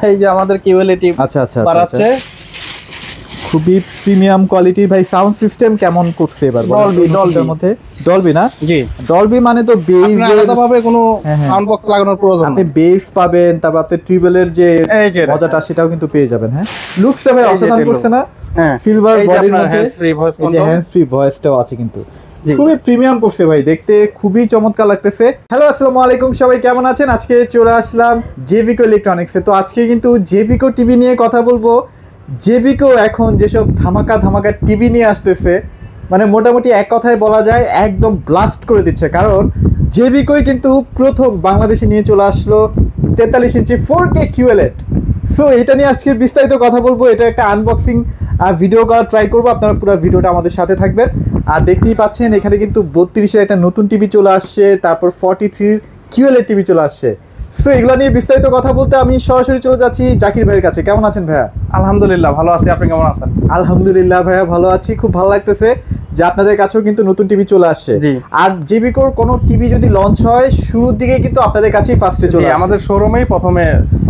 এই যে আমাদের কিউএলটি আচ্ছা আচ্ছা বাড়াচ্ছে, খুবই প্রিমিয়াম কোয়ালিটির। ভাই সাউন্ড সিস্টেম কেমন করছে এবার? ডলবির মধ্যে ডলবি না? জি, ডলবি মানে তো বেস, আলাদাভাবে কোনো সাউন্ড বক্স লাগানোর প্রয়োজন নেই। আপনি বেস পাবেন, তারপর আপনি ট্রিবলের যে মজাটা সেটাও কিন্তু পেয়ে যাবেন। হ্যাঁ, লুকসটা ভাই অসাধারণ করছে না? সিলভার বডির মধ্যে এই যে হ্যান্ডস ফ্রি ভয়েসটাও আছে কিন্তু খুবই প্রিমিয়াম করছে ভাই, দেখতে খুবই চমৎকার লাগতেছে। হ্যালো, আসসালামু আলাইকুম, সবাই কেমন আছেন? আজকে চলে আসলাম জেভিকো ইলেকট্রনিক্সে। তো আজকে কিন্তু জেভিকো টিভি নিয়ে কথা বলবো। জেভিকো এখন যেসব ধামাকা ধামাকা টিভি নিয়ে আসতেছে, মানে মোটামুটি এক কথায় বলা যায় একদম ব্লাস্ট করে দিচ্ছে। কারণ জেভিকোই কিন্তু প্রথম বাংলাদেশে নিয়ে চলে আসলো 43 ইঞ্চি 4K QLED। সো এটা নিয়ে আজকে বিস্তারিত কথা বলবো। এটা একটা আনবক্সিং ভিডিও করার ট্রাই করবো, আপনারা পুরো ভিডিওটা আমাদের সাথে থাকবেন। আর দেখতেই পাচ্ছেন এখানে কিন্তু 32-এর একটা নতুন টিভি চলে আসছে, তারপর 43 QLED টিভি চলে আসছে। সো এগুলো নিয়ে বিস্তারিত কথা বলতে আমি সরাসরি চলে যাচ্ছি জাকির ভাইয়ের কাছে। কেমন আছেন ভাইয়া? আলহামদুলিল্লাহ ভালো আছি, আপনি কেমন আছেন? আলহামদুলিল্লাহ ভাইয়া ভালো আছি। খুব ভালো লাগতেছে যে আপনাদের কাছেও কিন্তু নতুন টিভি চলে আসছে। আর জেভিকোর কোনো টিভি যদি লঞ্চ হয় শুরুর দিকে কিন্তু আপনাদের কাছেই ফার্স্টে চলে আসে, আমাদের শোরুমেই প্রথমে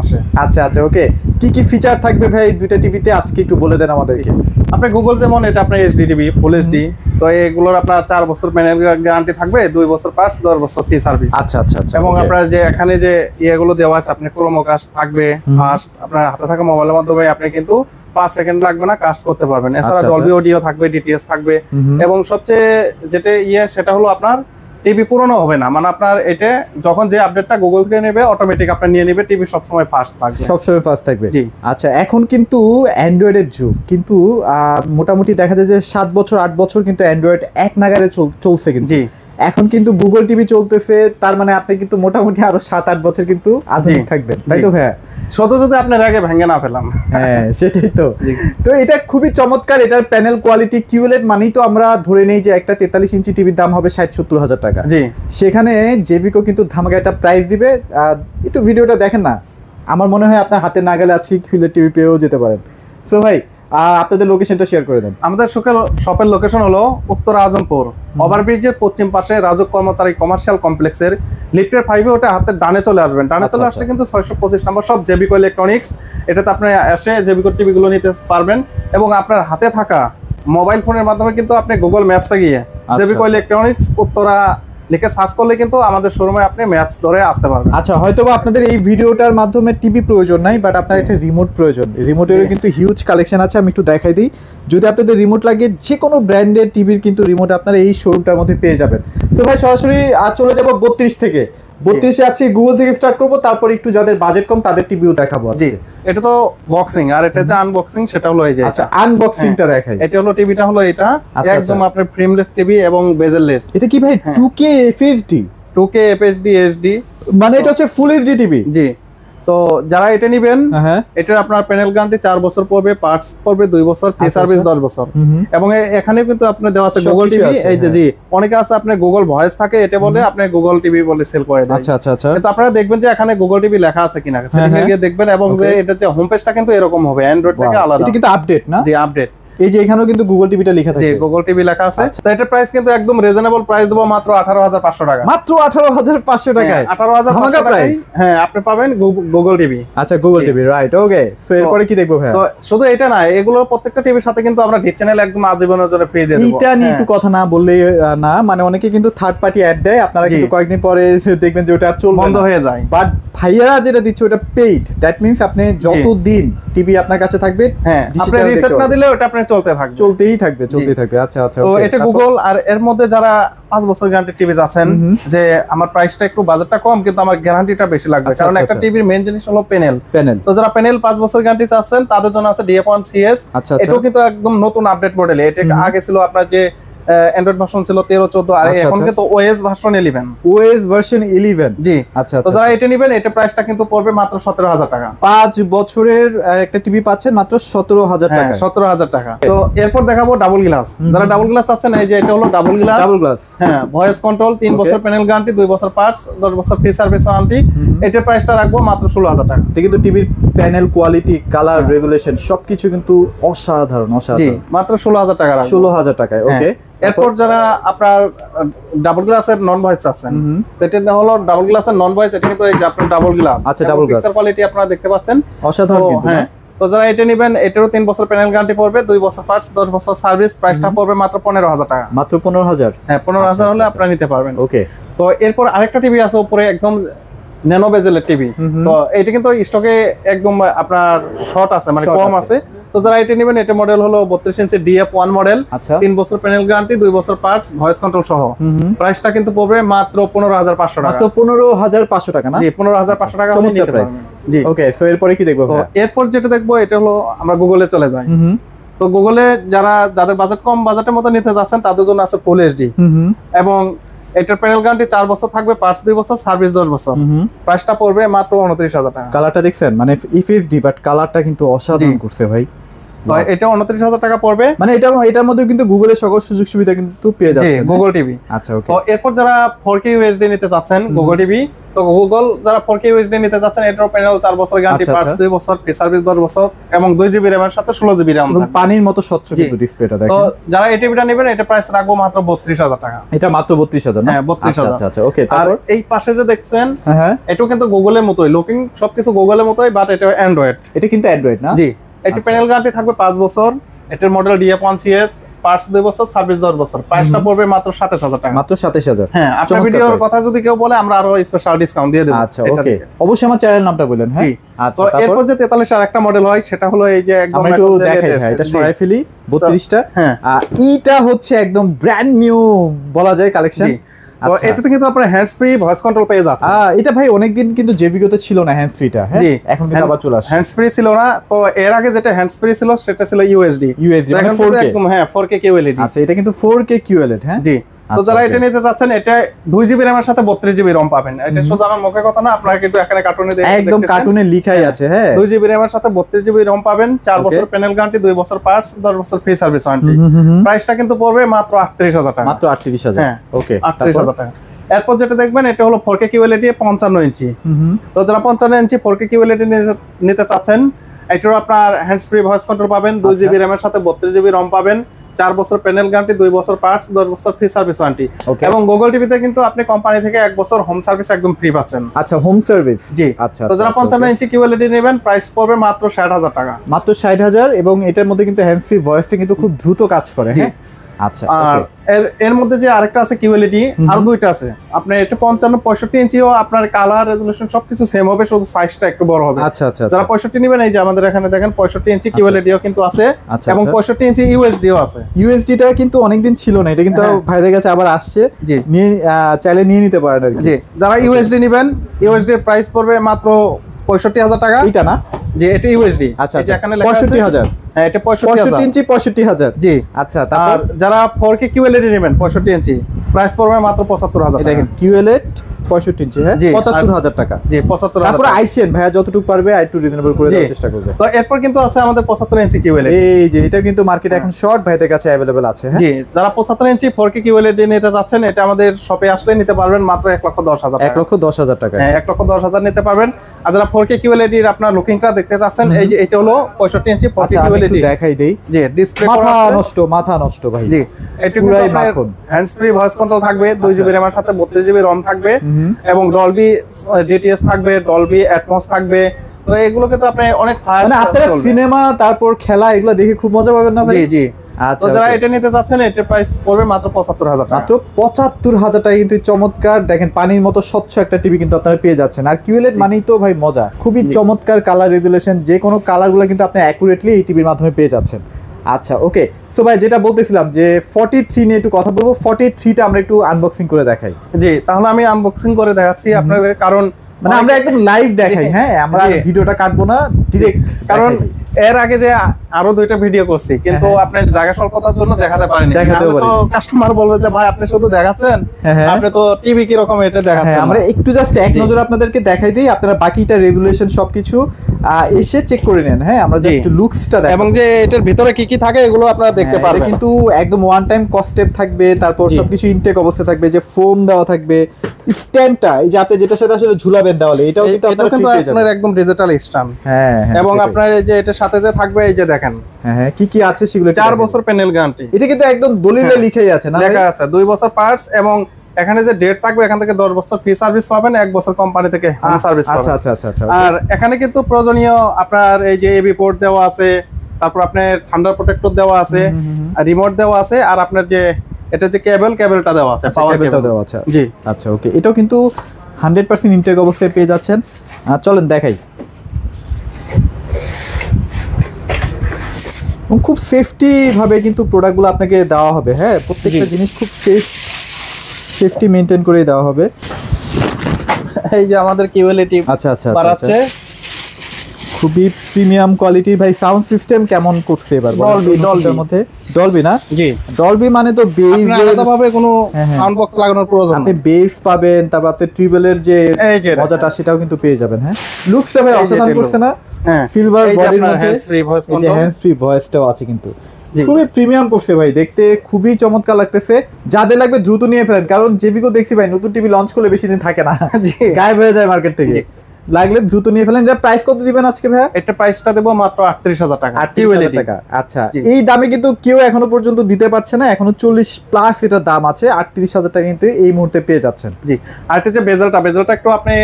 আসে। আচ্ছা আচ্ছা, ওকে। কি কি ফিচার থাকবে ভাই এই দুইটা টিভিতে আজকে একটু বলে দেন আমাদেরকে। আপনি গুগল যেমন এটা আপনার এইচডি টিভি, ফুল এইচডি, তো এগুলোর আপনার 4 বছর প্যানেল গ্যারান্টি থাকবে, 2 বছর পার্টস, 10 বছর ফ্রি সার্ভিস। আচ্ছা আচ্ছা আচ্ছা। এবং আপনার যে এখানে যে ইয়েগুলো দেওয়া আছে, আপনি ক্রোমো কাস্ট থাকবে, ফাস্ট আপনার হাতে থাকা মোবাইলের মাধ্যমে আপনি কিন্তু 5 সেকেন্ড লাগবে না কাস্ট করতে পারবেন। এছাড়া ডলবি অডিও থাকবে, ডিটিএস থাকবে, এবং সবচেয়ে যেটা সেটা হলো আপনার টিভি পুরনো হবে না। মানে আপনার এটা যখন যে আপডেটটা গুগল থেকে নেবে অটোমেটিক আপনার নিয়ে নেবে, টিভি সবসময় ফাস্ট থাকবে, সবসময় ফাস্ট থাকবে। জি। আচ্ছা, এখন কিন্তু অ্যান্ড্রয়েডের যুগ, কিন্তু মোটামুটি দেখা যায় যে 7 বছর 8 বছর কিন্তু অ্যান্ড্রয়েড এক নাগারে চলছে কিন্তু। জি। এখন কিন্তু গুগল টিভি চলতেছে, তার মানে আপনি কিন্তু মোটামুটি আরো 7-8 বছর কিন্তু আধুনিক থাকবেন, তাই তো ভাইয়া? শুধু যদি আপনার আগে ভেঙে না ফেলাম। হ্যাঁ সেটাই তো। তো এটা খুবই চমৎকার। এটার প্যানেল কোয়ালিটি QLED মানেই তো আমরা ধরে নেই যে একটা 43 ইঞ্চি টিভির দাম হবে 60-70 হাজার টাকা। জি। সেখানে জেভিকো কিন্তু ধামাকা একটা প্রাইস দিবে। একটু ভিডিওটা দেখেন না, আমার মনে হয় আপনার হাতে না গেলে আজকে QLED টিভি পেয়েও যেতে পারেন। সো ভাই আপনাদের লোকেশনটা শেয়ার করে দেন। আমাদের শপের লোকেশন হলো উত্তর আজমপুর ওভারব্রিজের পশ্চিম পাশে রাজুক কর্মচারী কমার্শিয়াল কমপ্লেক্সের লিফটের 5-এ ওটা হাতের ডানে চলে আসবেন। ডানে চলে আসলে কিন্তু 625 নম্বর সব জেভিকো ইলেকট্রনিক্স, এটাতে আপনি এসে জেভিকো টিভি গুলো নিতে পারবেন। এবং আপনার হাতে থাকা মোবাইল ফোনের মাধ্যমে কিন্তু আপনি গুগল ম্যাপসে গিয়ে জেভিকো ইলেকট্রনিক্স উত্তরা লিখে সার্চ করলে কিন্তু আমাদের শোরুমে আপনি ম্যাপস ধরে আসতে পারবেন। আচ্ছা, হয়তোবা আপনাদের এই ভিডিওটার মাধ্যমে টিভি প্রয়োজন নাই, বাট আপনার একটা রিমোট প্রয়োজন। রিমোটেরও কিন্তু হিউজ কালেকশন আছে, আমি একটু দেখাই দিই। যদি আপনাদের রিমোট লাগে, যে কোনো ব্র্যান্ডের টিভির কিন্তু রিমোট আপনারা এই শোরুমটার মধ্যে পেয়ে যাবেন। তো ভাই সরাসরি চলে যাব 32 থেকে। 32-এ আছে গুগল থেকে স্টার্ট করব, তারপর একটু যাদের বাজেট কম তাদের টিভিও দেখাবো আজকে। এটা তো বক্সিং, আর এটা যে আনবক্সিং, সেটা হলো এই যে। আচ্ছা, আনবক্সিংটা দেখাই। এটা হলো টিভিটা হলো এটা একদম আপনার ফ্রেমলেস টিভি এবং বেজেললেস। এটা কি ভাই 2K FHD? 2K FHD HD, মানে এটা হচ্ছে ফুল এইচডি টিভি। জি। তো যারা এটা নেবেন, এটা আপনার প্যানেল গ্যারান্টি 4 বছর পড়বে, পার্টস পড়বে 2 বছর, ফ্রি সার্ভিস 10 বছর। এবং এখানে কিন্তু আপনি দেওয়া আছে গুগল টিভি। এই যে জি, অনেকে আছে আপনি গুগল ভয়েস থাকে, এটা বলে আপনি গুগল টিভি বলে সেল করে দেন। আচ্ছা আচ্ছা আচ্ছা। কিন্তু আপনারা দেখবেন যে এখানে গুগল টিভি লেখা আছে কিনা, সেটিংয়ে গিয়ে দেখবেন। এবং যে এটা যে হোম পেজটা কিন্তু এরকম হবে, অ্যান্ড্রয়েড থেকে আলাদা। এটা কিন্তু আপডেট না? জি, আপডেট। এই যে এখানেও কিন্তু গুগল টিভিটা লেখা থাকে। জি, গুগল টিভি লেখা আছে। তো এটার প্রাইস কিন্তু একদম রিজনেবল প্রাইস দেব, মাত্র 18,500 টাকা। মাত্র 18,500 টাকায় 18,500 প্রাইস। হ্যাঁ, আপনি পাবেন গুগল টিভি। আচ্ছা, গুগল টিভি, রাইট, ওকে। সো এরপরে কি দেখবো ভাই? তো শুধু এটা না, এগুলো প্রত্যেকটা টিভির সাথে কিন্তু আমরা ডিশ চ্যানেল একদম আজীবনের জন্য ফ্রি দিয়ে দেব। এটা নিয়ে একটু কথা না বললেই না, মানে অনেকে কিন্তু থার্ড পার্টি অ্যাড দেয়, আপনারা কিন্তু কয়েকদিন পরে দেখবেন যে ওটা চলবে, বন্ধ হয়ে যায়। বাট ভাইয়ারা যেটা দিচ্ছে ওটা পেইড। দ্যাট মিন্স আপনি যতদিন টিভি আপনার কাছে থাকবে, হ্যাঁ, আপনি রিসেট না দিলে ওটা আপনি চলতে থাকবে, চলতেই থাকবে। আচ্ছা আচ্ছা। তো এটা গুগল। আর এর মধ্যে যারা 5 বছর গ্যারান্টি টিভি আছেন, যে আমার প্রাইসটা একটু বাজেটটা কম কিন্তু আমার গ্যারান্টিটা বেশি লাগবে, কারণ একটা টিভির মেইন জিনিস হলো প্যানেল। তো যারা প্যানেল 5 বছর গ্যারান্টি চাচ্ছেন তাদের জন্য আছে DF1 CS। এটাও কিন্তু একদম নতুন আপডেট মডেল। এটা আগে ছিল আপনার যে অ্যান্ড্রয়েড ভার্সন ছিল 13-14, আর এখন কিন্তু OS ভার্সন 11। OS version 11। জি। আচ্ছা। তো যারা এটা নেবেন, এটা প্রাইসটা কিন্তু পড়বে মাত্র 17,000 টাকা। 5 বছরের একটা টিভি পাচ্ছেন মাত্র 17,000 টাকা। 17,000 টাকা। তো এরপর দেখাবো ডাবল গ্লাস। যারা ডাবল গ্লাস চাচ্ছেন, এই যে এটা হলো ডাবল গ্লাস। হ্যাঁ, ভয়েস কন্ট্রোল, 3 বছর প্যানেল গ্যারান্টি, 2 বছর পার্টস, 10 বছর ফ্রি সার্ভিস ওয়ারেন্টি। এটার প্রাইসটা রাখবো মাত্র 16,000 টাকা। এটা কিন্তু টিভির প্যানেল কোয়ালিটি, কালার, রেগুলেশন সবকিছু কিন্তু অসাধারণ। জি, মাত্র 16,000 টাকা রাখবো। 16,000 টাকায়, ওকে। এরপর যারা আপনার ডাবল গ্লাসের নন ভয়েস চাচ্ছেন, এটা হলো ডাবল গ্লাসের নন ভয়েস, এটা কিন্তু এই যে আপনার ডাবল গ্লাস। আচ্ছা, ডাবল গ্লাস পিকচার কোয়ালিটি আপনারা দেখতে পাচ্ছেন অসাধারণ কিন্তু। হ্যাঁ, তো যারা এটা নেবেন এটারও 3 বছর প্যানেল গ্যারান্টি পড়বে, 2 বছর পার্টস, 10 বছর সার্ভিস। প্রাইসটা পড়বে মাত্র 15,000 টাকা। মাত্র 15,000? হ্যাঁ, 15,000 হলে আপনারা নিতে পারবেন। ওকে। তো এরপর আরেকটা টিভি আছে উপরে একদম ন্যানো বেজেলের টিভি। তো এটা কিন্তু স্টকে একদম আপনার শর্ট আছে, মানে কম আছে। তো যারা এটা নেবেন, এটা মডেল হলো 32 ইঞ্চি DF1 মডেল, 3 বছর প্যানেল গ্যারান্টি, 2 বছর পার্টস, ভয়েস কন্ট্রোল সহ। প্রাইসটা কিন্তু পড়বে মাত্র 15,500 টাকা। মাত্র 15,500 টাকা না? জি, 15,500 টাকা হলে নিতে পারবেন। জি, ওকে। সো এরপরে কি দেখবো? এরপর যেটা দেখবো এটা হলো আমরা গুগলে চলে যাই। তো গুগলে যাদের বাজেট কম, বাজেটের মতো নিতে যাচ্ছেন, তাদের জন্য আছে ফুল এইচডি এবং এটার প্যানেল গ্যারান্টি 4 বছর থাকবে, পার্টস 2 বছর, সার্ভিস 10 বছর। প্রাইসটা পড়বে মাত্র 29,000 টাকা। কালারটা দেখছেন, মানে এফএসডি, বাট কালারটা কিন্তু অসাধারণ করছে ভাই। তো এটা 29,000 টাকা পড়বে। মানে এটার মধ্যে কিন্তু গুগলের সকল সুযোগ সুবিধা কিন্তু পেয়ে যাচ্ছেন, গুগল টিভি। আচ্ছা, ওকে। তো এরপর যারা 4K UHD নিতে চাচ্ছেন, গুগল টিভি, তো গুগল যারা 4K UHD নিতে চাচ্ছেন, এটার প্যানেল 4 বছর গ্যারান্টি, পার্টস 2 বছর, সার্ভিস 10 বছর এবং 2 জিবি RAM এর সাথে 16 জিবি RAM থাকবে। পানির মতো স্বচ্ছ কিন্তু ডিসপ্লেটা দেখেন। তো যারা এই টিভিটা নেবেন, এটা প্রাইস রাখবো মাত্র 32,000 টাকা। এটা মাত্র 32,000 না? হ্যাঁ, 32,000। আচ্ছা, ওকে। আর এই পাশে যে দেখছেন, হ্যাঁ, এটাও কিন্তু গুগলের মতোই, লুকিং সবকিছু গুগলের মতোই, বাট এটা অ্যান্ড্রয়েড। এটা কিন্তু অ্যান্ড্রয়েড না? জি, এটি প্যানেল গ্যারান্টি থাকবে 5 বছর। এটার মডেল DF1 CS, পার্টস 2 বছর, সার্ভিস 10 বছর। প্রাইসটা পড়বে মাত্র 27,000 টাকা। মাত্র 27,000? হ্যাঁ, আপনার ভিডিওর কথা যদি কেউ বলে, আমরা আরো স্পেশাল ডিসকাউন্ট দিয়ে দেব। আচ্ছা, ওকে। অবশ্যই আমার চ্যানেল নামটা বলেন। হ্যাঁ, আচ্ছা। তো এরপর যে 43 আর একটা মডেল হয়, সেটা হলো এই যে একদম আমরা একটু দেখাই ভাই, এটা সরাই ফেলি 32টা। হ্যাঁ, এটা হচ্ছে একদম ব্র্যান্ড নিউ বলা যায় কালেকশন। তো এটাতে কিন্তু আপনারা হ্যান্ডস ফ্রি ভয়েস কন্ট্রোল পেয়ে যাচ্ছেন। এটা ভাই অনেকদিন কিন্তু জেভিগোতে ছিল না হ্যান্ডস ফ্রিটা। হ্যাঁ, এখন কিন্তু আবার চলে আসছে। হ্যান্ডস ফ্রি ছিল না, তো এর আগে যেটা হ্যান্ডস ফ্রি ছিল সেটা ছিল USD মানে 4K। একদম হ্যাঁ, 4K QLED। আচ্ছা, এটা কিন্তু 4K QLED। হ্যাঁ, জি। তো যারা এটা নিতে চাচ্ছেন, এটা 2 জিবি RAM এর সাথে 32 জিবি ROM পাবেন। এটা শুধু আমার মুখের কথা না, আপনারা কিন্তু এখানে কার্টুনে দেখতে একদম কার্টুনে লেখাই আছে। হ্যাঁ, 2 জিবি RAM এর সাথে 32 জিবি ROM পাবেন, 4 বছর প্যানেল গ্যারান্টি, 2 বছর পার্টস, 10 বছর ফ্রি সার্ভিস ওয়ারেন্টি। প্রাইসটা কিন্তু পড়বে মাত্র 38,000 টাকা। মাত্র 38,000? হ্যাঁ, ওকে, 38,000 টাকা। এরপর যেটা দেখবেন, এটা হলো 4K QLED 55 ইঞ্চি। তো যারা 55 ইঞ্চি 4K QLED নিতে চাচ্ছেন, এটারও আপনার হ্যান্ডস ফ্রি ভয়েস কন্ট্রোল পাবেন, 2 জিবি RAM এর সাথে 32 জিবি ROM পাবেন, 4 বছর প্যানেল গ্যারান্টি, 2 বছর পার্টস, 10 বছর ফ্রি সার্ভিস ওয়ারেন্টি। এবং গুগল টিভিতে কিন্তু আপনি কোম্পানি থেকে 1 বছর হোম সার্ভিস একদম ফ্রি পাচ্ছেন। আচ্ছা, হোম সার্ভিস। জি। আচ্ছা, তো যারা 55 ইঞ্চি QLED নেবেন, প্রাইস পড়বে মাত্র 60,000 টাকা। মাত্র 60,000। এবং এটার মধ্যে কিন্তু হ্যান্ডস ফ্রি ভয়েসটা কিন্তু খুব দ্রুত কাজ করে। হ্যাঁ, আচ্ছা। আর এর মধ্যে যে আরেকটা আছে QLED, আর দুইটা আছে। আপনি এটা 55 65 ইঞ্চিও আপনার কালার রেজোলিউশন সবকিছু সেম হবে, শুধু সাইজটা একটু বড় হবে। আচ্ছা, আচ্ছা। যারা 65 নেবেন, এই যে আমাদের এখানে দেখেন 65 ইঞ্চি QLEDও কিন্তু আছে এবং 65 ইঞ্চি USDও আছে। USDটা কিন্তু অনেকদিন ছিল না, এটা কিন্তু ভাইদের কাছে আবার আসছে। নিয়ে চাইলে নিয়ে নিতে পারেন আর কি। জি, যারা USD নেবেন, USD এর প্রাইস পড়বে মাত্র 65,000 টাকা। এটা না? জি, এটা USD। আচ্ছা, এই যে এখানে লেখা আছে 65,000। হ্যাঁ, এটা 65 ইঞ্চি 65,000। জি। আচ্ছা, আর যারা 4K QLED নেবেন 65 ইঞ্চি, প্রাইস পড়বে মাত্র 75,000 টাকা। দেখেন QLED 65 ইঞ্চি। হ্যাঁ, 75,000 টাকা। জি, 75,000। তারপর আইসেন ভাইয়া যতটুকু পারবে একটু রিজনেবল করে দেওয়ার চেষ্টা করবে। তো এরপর কিন্তু আছে আমাদের 75 ইঞ্চি QLED। এই যে এটা কিন্তু মার্কেটে এখন শর্ট ভাইদের কাছে अवेलेबल আছে। হ্যাঁ, জি, যারা 75 ইঞ্চি 4K QLED নিতে যাচ্ছেন, এটা আমাদের শপে আসলে নিতে পারবেন মাত্র 1,10,000 টাকা। 1,10,000 টাকা। হ্যাঁ, 1,10,000 নিতে পারবেন। আর যারা 4K QLED এর আপনার লুকিংটা দেখতে চাচ্ছেন, এই যে এটা হলো 65 ইঞ্চি 4K QLED। দেখাই দেই। জি, ডিসপ্লে মাথা নষ্ট ভাই। জি, এটা পুরাই মাখন। হ্যান্ডস ফ্রি ভয়েস কন্ট্রোল থাকবে, 2 জিবি RAM এর সাথে 32 জিবি ROM থাকবে এবং ডলবি DTS থাকবে, ডলবি অ্যাটমস থাকবে। তো এগুলোকে তো আপনি অনেক মানে আপনারা সিনেমা তারপর খেলা এগুলো দেখে খুব মজা পাবেন না ভাই? জি, জি। তো যারা এটা নিতে চাচ্ছেন, এটার প্রাইস পড়বে মাত্র 75,000 টাকা। মাত্র 75,000 টাকা কিন্তু চমৎকার। দেখেন পানির মতো স্বচ্ছ একটা টিভি কিন্তু আপনারা পেয়ে যাচ্ছেন। আর QLED মানেই তো ভাই মজা, খুবই চমৎকার কালার রেজুলেশন, যে কোনো কালারগুলো কিন্তু আপনি অ্যাকুরেটলি এই টিভির মাধ্যমে পেয়ে যাচ্ছেন। আচ্ছা, ওকে। সো ভাই যেটা বলতেছিলাম যে 43 নিয়ে একটু কথা বলবো। 43টা আমরা একটু আনবক্সিং করে দেখাই। জি, তাহলে আমি আনবক্সিং করে দেখাচ্ছি আপনাদের, কারণ মানে আমরা একদম লাইভ দেখাই। হ্যাঁ, আমরা ভিডিওটা কাটবো না, ডিরেক্ট। কারণ এর আগে যে আরো 2টা ভিডিও করছি, কিন্তু আপনার জায়গা স্বল্পতার জন্য দেখাতে পারিনি। তো কাস্টমার বলবে যে ভাই আপনি শুধু দেখাচ্ছেন, আপনি তো টিভি কি রকম এটা দেখাচ্ছেন। আমরা একটু জাস্ট এক নজর আপনাদেরকে দেখাই দেই, আপনারা বাকিটা রেজুলেশন সবকিছু এসে চেক করে নেন। হ্যাঁ, আমরা জাস্ট লুকসটা দেখাই এবং যে এটার ভিতরে কি কি থাকে এগুলো আপনারা দেখতে পারবেন। কিন্তু একদম ওয়ান টাইম কস্টেপ থাকবে, তারপর সবকিছু ইনটেক অবস্থা থাকবে, যে ফোম দেওয়া থাকবে, স্ট্যান্ডটা এই যে আপনি যেটার সাথে আসলে ঝুলাবেন দেওয়ালে, এটাও কিন্তু আপনারা ফ্রি পেয়ে যাবেন। আপনার একদম ডিজিটাল স্ট্যান্ড। হ্যাঁ হ্যাঁ। এবং আপনার এই যে এটার সাথে যে থাকবে এই যে দেখেন, হ্যাঁ হ্যাঁ, কি কি আছে সেগুলো 4 বছর প্যানেল গ্যারান্টি। এটা কিন্তু একদম দলিলে লিখেই আছে না, লেখা আছে 2 বছর পার্টস, এবং এখানে যে ডেট থাকবে এখান থেকে 10 বছর ফ্রি সার্ভিস পাবেন, 1 বছর কোম্পানি থেকে হোম সার্ভিস পাবেন। আচ্ছা আচ্ছা আচ্ছা। আর এখানে কিন্তু প্রয়োজনীয় আপনার এই যে এবি পোর্ট দেওয়া আছে, তারপর আপনার ঠান্ডার প্রোটেক্টর দেওয়া আছে, আর রিমোট দেওয়া আছে, আর আপনার যে এটা যে কেবলটা দেওয়া আছে, পাওয়ার কেবলটা দেওয়া আছে। জি আচ্ছা ওকে, এটাও কিন্তু 100% ইনটেক অবস্থায় পেয়ে যাচ্ছেন। চলেন দেখাই। খুব সেফটি ভাবে কিন্তু প্রোডাক্টগুলো আপনাকে দেওয়া হবে। হ্যাঁ, প্রত্যেকটা জিনিস খুব সেফটি মেইনটেইন করে দেওয়া হবে। এই যে আমাদের কিউএলটি আচ্ছা আচ্ছা বাড়াচ্ছে, খুবই প্রিমিয়াম কোয়ালিটির। ভাই সাউন্ড সিস্টেম কেমন করছে এবার? ডলবির মধ্যে ডলবি না? জি, ডলবি মানে তো বেস, আলাদাভাবে কোনো সাউন্ড বক্স লাগানোর প্রয়োজন আপনি বেস পাবেন, তারপর আপনি ট্রিবলের যে মজাটা সেটাও কিন্তু পেয়ে যাবেন। হ্যাঁ, লুকসটা ভাই অসাধারণ করছে না? হ্যাঁ, সিলভার বডির মধ্যে এই যে হ্যান্ডস ফ্রি ভয়েসটাও আছে কিন্তু, খুবই প্রিমিয়াম করছে ভাই, দেখতে খুবই চমৎকার লাগতেছে। যাদের লাগবে দ্রুত নিয়ে ফেলেন, কারণ জেবিকো দেখছি ভাই নতুন টিভি লঞ্চ করলে বেশি দিন থাকে না, গায়েব হয়ে যায় মার্কেট থেকে। লাগলে দ্রুত নিয়ে ফেলেন। এটা প্রাইস কত দিবেন আজকে ভাই? এটা প্রাইসটা দেব মাত্র 38000 টাকা। 38000 টাকা। আচ্ছা, এই দামে কিন্তু কেউ এখনো পর্যন্ত দিতে পারছে না, এখনো 40 প্লাস এটা দাম আছে। 38000 টাকা কিন্তু এই মুহূর্তে পেয়ে যাচ্ছেন। জি, আর এটা যে বেজেলটা একটু আপনি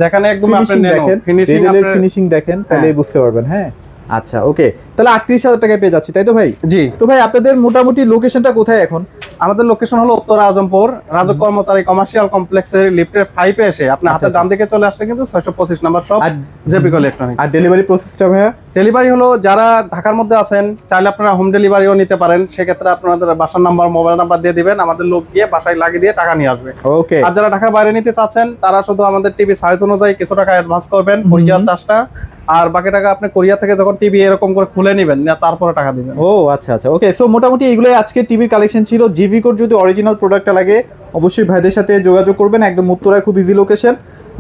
দেখেন, একদম আপনি দেখেন, ফিনিশিং দেখেন, তাহলেই বুঝতে পারবেন। হ্যাঁ আচ্ছা ওকে, তাহলে 38000 টাকায় পেয়ে যাচ্ছি, তাই তো ভাই? জি। তো ভাই আপনাদের মোটামুটি লোকেশনটা কোথায় এখন? আমাদের লোকেশন হলো উত্তর আজমপুর রাজক কর্মচারী কমার্শিয়াল কমপ্লেক্সের লিফটের 5 এ এসে আপনি হাতের ডান দিকে চলে আসলে কিন্তু 625 নাম্বার শপ জেবিকো ইলেকট্রনিক্স। আর ডেলিভারি প্রসেসটা ভাইয়া? ডেলিভারি হলো যারা ঢাকার মধ্যে আছেন চাইলে আপনারা হোম ডেলিভারিও নিতে পারেন। সেক্ষেত্রে আপনাদের বাসার নাম্বার, মোবাইল নাম্বার দিয়ে দিবেন, আমাদের লোক গিয়ে বাসায় লাগিয়ে দিয়ে টাকা নিয়ে আসবে। ওকে। আর যারা ঢাকার বাইরে নিতে চাচ্ছেন তারা শুধু আমাদের টিভি সাইজ অনুযায়ী কিছু টাকা অ্যাডভান্স করবেন, কুরিয়ার চার্জটা, আর বাকি টাকা আপনি কোরিয়া থেকে যখন টিভি এরকম করে খুলে নেবেন না তারপরে টাকা দিবেন। ও আচ্ছা আচ্ছা ওকে। সো মোটামুটি এগুলোই আজকে টিভির কালেকশন ছিল। জেবিকোর যদি অরিজিনাল প্রোডাক্টটা লাগে অবশ্যই ভাইদের সাথে যোগাযোগ করবেন, একদম উত্তরায় খুব ইজি লোকেশন,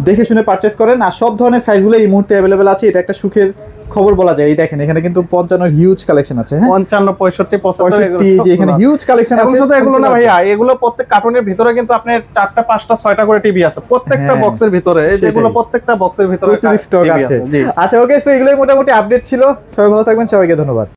দেখে শুনে পারচেজ করেন। আর সব ধরনের সাইজগুলো এই মুহূর্তে অ্যাভেলেবেল আছে, এটা একটা সুখের খবর বলা যায়। এই দেখেন এখানে কিন্তু 55 হিউজ কালেকশন আছে। হ্যাঁ 55, 65, 65 যে এখানে হিউজ কালেকশন আছে। এগুলো না ভাইয়া, এগুলো প্রত্যেক কার্টুনের ভিতরে কিন্তু আপনার 4টা 5টা 6টা করে টিভি আছে প্রত্যেকটা বক্সের ভিতরে। যেগুলো প্রত্যেকটা বক্সের ভিতরে প্রচুর স্টক আছে। আচ্ছা ওকে, সো এগুলোই মোটামুটি আপডেট ছিল। সবাই ভালো থাকবেন, সবাইকে ধন্যবাদ।